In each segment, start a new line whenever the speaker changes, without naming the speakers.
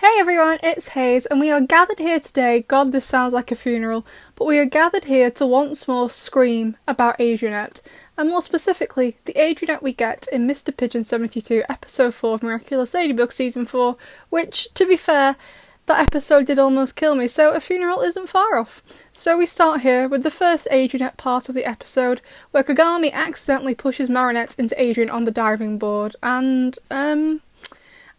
Hey everyone, it's Hayes, and we are gathered here today. God, this sounds like a funeral, but we are gathered here to once more scream about Adrienette, and more specifically, the Adrienette we get in Mr. Pigeon 72, episode 4 of Miraculous Ladybug season 4, which, to be fair, that episode did almost kill me, so a funeral isn't far off. So we start here with the first Adrienette part of the episode, where Kagami accidentally pushes Marinette into Adrien on the diving board, and,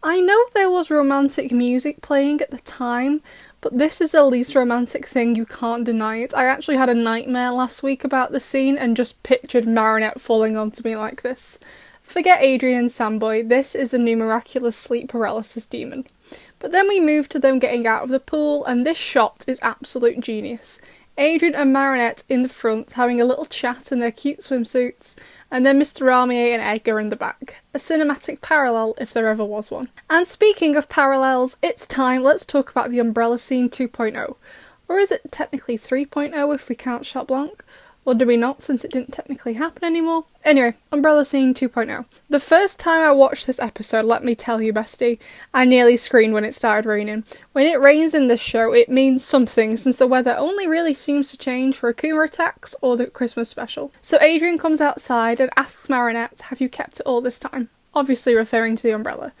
I know there was romantic music playing at the time, but this is the least romantic thing, you can't deny it. I actually had a nightmare last week about the scene and just pictured Marinette falling onto me like this. Forget Adrien and Samboy, this is the new Miraculous sleep paralysis demon. But then we move to them getting out of the pool, and this shot is absolute genius. Adrien and Marinette in the front having a little chat in their cute swimsuits, and then Mr. Ramier and Edgar in the back. A cinematic parallel if there ever was one. And speaking of parallels, it's time, let's talk about the Umbrella Scene 2.0. Or is it technically 3.0 if we count Chat Blanc? Or do we not, since it didn't technically happen anymore? Anyway, Umbrella Scene 2.0. The first time I watched this episode, let me tell you, bestie, I nearly screamed when it started raining. When it rains in this show, it means something, since the weather only really seems to change for Akuma attacks or the Christmas special. So Adrien comes outside and asks Marinette, have you kept it all this time? Obviously referring to the umbrella.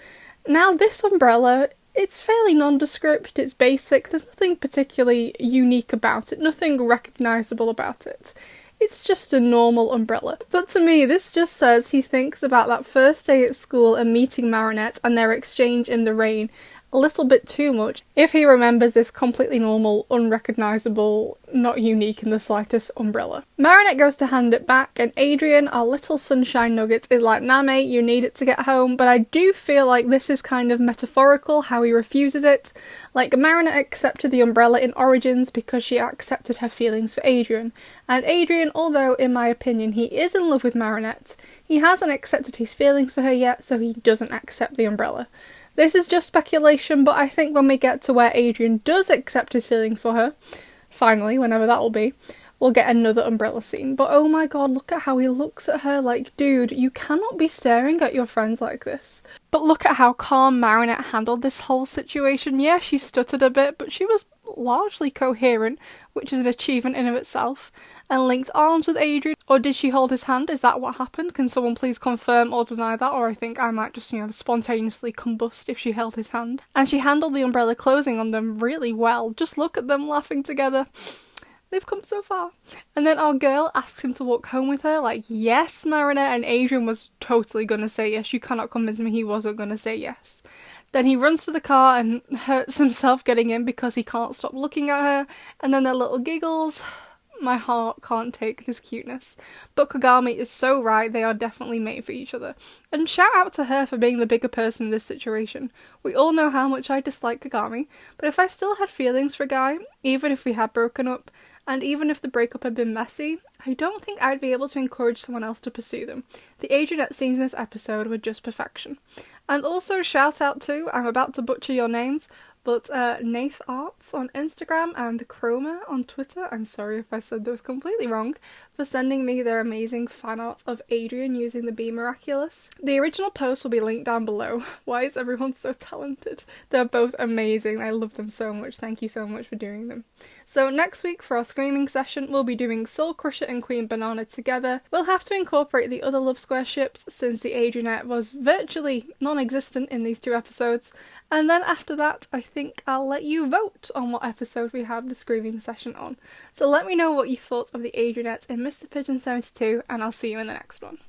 Now this umbrella, it's fairly nondescript, it's basic, there's nothing particularly unique about it, nothing recognisable about it. It's just a normal umbrella. But to me, this just says he thinks about that first day at school and meeting Marinette and their exchange in the rain a little bit too much if he remembers this completely normal, unrecognisable, not unique in the slightest umbrella. Marinette goes to hand it back, and Adrien, our little sunshine nugget, is like, nah mate, you need it to get home, but I do feel like this is kind of metaphorical, how he refuses it. Like, Marinette accepted the umbrella in Origins because she accepted her feelings for Adrien, and Adrien, although in my opinion he is in love with Marinette, he hasn't accepted his feelings for her yet, so he doesn't accept the umbrella. This is just speculation, but I think when we get to where Adrien does accept his feelings for her, finally, whenever that will be, we'll get another umbrella scene. But oh my god, look at how he looks at her, like, dude, you cannot be staring at your friends like this. But look at how calm Marinette handled this whole situation. Yeah, she stuttered a bit, but she was largely coherent, which is an achievement in of itself, and linked arms with Adrien. Or did she hold his hand? Is that what happened? Can someone please confirm or deny that? Or I think I might just, spontaneously combust if she held his hand. And she handled the umbrella closing on them really well. Just look at them laughing together. They've come so far. And then our girl asks him to walk home with her, like, yes, Marinette, and Adrien was totally gonna say yes. You cannot convince me he wasn't gonna say yes. Then he runs to the car and hurts himself getting in because he can't stop looking at her, and then their little giggles. My heart can't take this cuteness. But Kagami is so right, they are definitely made for each other. And shout out to her for being the bigger person in this situation. We all know how much I dislike Kagami, but if I still had feelings for a guy, even if we had broken up, and even if the breakup had been messy, I don't think I'd be able to encourage someone else to pursue them. The Adrienette scenes in this episode were just perfection. And also shout out to, I'm about to butcher your names, but Nath Arts on Instagram and Chroma on Twitter, I'm sorry if I said those completely wrong, for sending me their amazing fan art of Adrien using the Be Miraculous. The original post will be linked down below. Why is everyone so talented? They're both amazing, I love them so much, thank you so much for doing them. So next week for our screaming session, we'll be doing Soul Crusher and Queen Banana together. We'll have to incorporate the other Love Square ships since the Adrienette was virtually non-existent in these two episodes, and then after that I think I'll let you vote on what episode we have the screaming session on. So let me know what you thought of the Adrienette in Mr. Pigeon 72, and I'll see you in the next one.